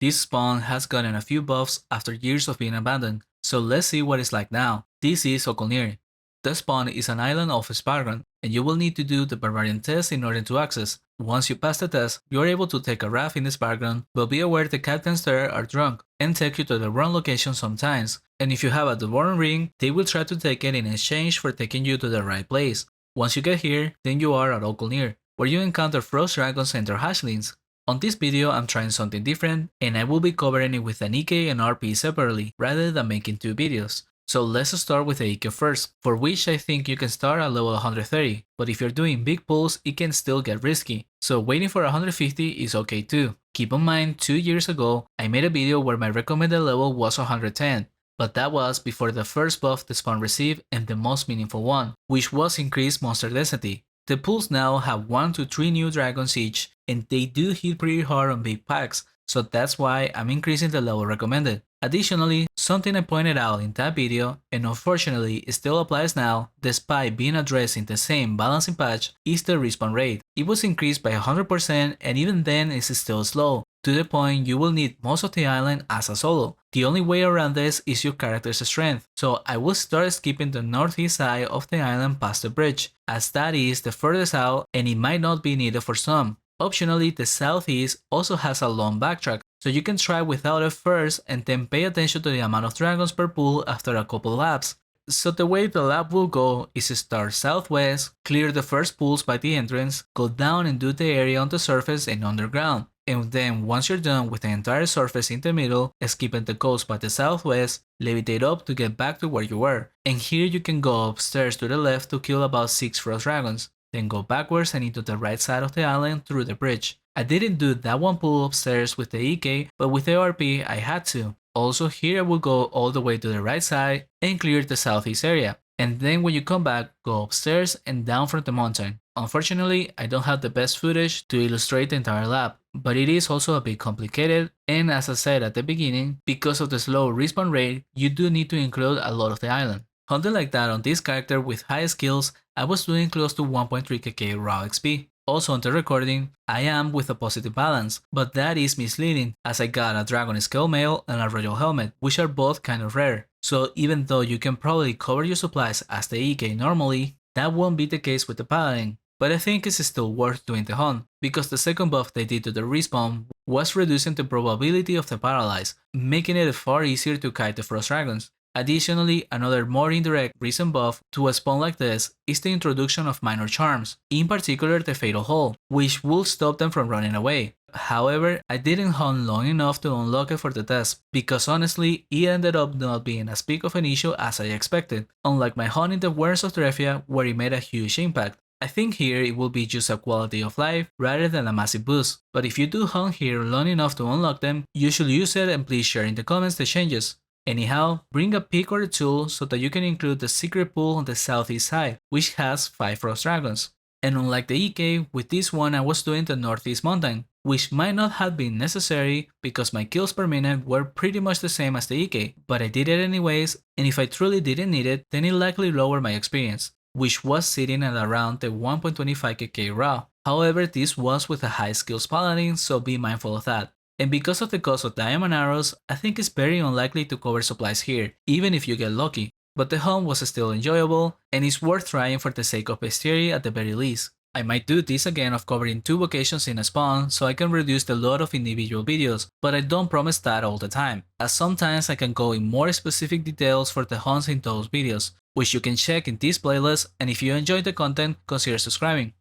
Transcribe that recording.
This spawn has gotten a few buffs after years of being abandoned, so let's see what it's like now. This is Okolnir. The spawn is an island off Spargon, and you will need to do the Barbarian test in order to access. Once you pass the test, you are able to take a raft in Spargon, but be aware the captains there are drunk and take you to the wrong location sometimes, and if you have a Dvoran ring, they will try to take it in exchange for taking you to the right place. Once you get here, then you are at Okolnir, where you encounter frost dragons and their hatchlings. On this video I'm trying something different, and I will be covering it with an EK and RP separately, rather than making two videos. So let's start with the EK first, for which I think you can start at level 130, but if you're doing big pulls it can still get risky, so waiting for 150 is okay too. Keep in mind 2 years ago I made a video where my recommended level was 110, but that was before the first buff the spawn received and the most meaningful one, which was increased monster density. The pools now have 1 to 3 new dragons each, and they do hit pretty hard on big packs, so that's why I'm increasing the level recommended. Additionally, something I pointed out in that video, and unfortunately it still applies now, despite being addressed in the same balancing patch, is the respawn rate. It was increased by 100% and even then it's still slow, to the point you will need most of the island as a solo. The only way around this is your character's strength, so I will start skipping the northeast side of the island past the bridge, as that is the furthest out and it might not be needed for some. Optionally, the southeast also has a long backtrack, so you can try without it first and then pay attention to the amount of dragons per pool after a couple laps. So the way the lap will go is to start southwest, clear the first pools by the entrance, go down and do the area on the surface and underground, and then once you're done with the entire surface in the middle, skipping the coast by the southwest, levitate up to get back to where you were, and here you can go upstairs to the left to kill about 6 frost dragons, then go backwards and into the right side of the island through the bridge. I didn't do that one pull upstairs with the EK, but with the RP I had to. Also here I will go all the way to the right side and clear the southeast area, and then when you come back, go upstairs and down from the mountain. Unfortunately, I don't have the best footage to illustrate the entire lap, but it is also a bit complicated, and as I said at the beginning, because of the slow respawn rate, you do need to include a lot of the island. Hunting like that on this character with high skills, I was doing close to 1.3kk raw XP. Also on the recording, I am with a positive balance, but that is misleading as I got a dragon scale mail and a royal helmet, which are both kind of rare. So even though you can probably cover your supplies as the EK normally, that won't be the case with the Paladin. But I think it's still worth doing the hunt, because the second buff they did to the respawn was reducing the probability of the paralyze, making it far easier to kite the frost dragons. Additionally, another more indirect recent buff to a spawn like this is the introduction of minor charms, in particular the Fatal Hole, which will stop them from running away. However, I didn't hunt long enough to unlock it for the test, because honestly, it ended up not being as big of an issue as I expected, unlike my hunt in the Warrens of Tibia where it made a huge impact. I think here it will be just a quality of life rather than a massive boost, but if you do hunt here long enough to unlock them, you should use it and please share in the comments the changes. Anyhow, bring a pick or a tool so that you can include the secret pool on the southeast side, which has 5 frost dragons. And unlike the EK, with this one I was doing the northeast mountain, which might not have been necessary because my kills per minute were pretty much the same as the EK, but I did it anyways, and if I truly didn't need it, then it likely lowered my experience, which was sitting at around the 1.25kk raw. However, this was with a high skills paladin, so be mindful of that. And because of the cost of diamond arrows, I think it's very unlikely to cover supplies here, even if you get lucky. But the hunt was still enjoyable, and it's worth trying for the sake of bestiary at the very least. I might do this again of covering 2 vocations in a spawn so I can reduce the load of individual videos, but I don't promise that all the time, as sometimes I can go in more specific details for the hunts in those videos, which you can check in this playlist, and if you enjoyed the content, consider subscribing.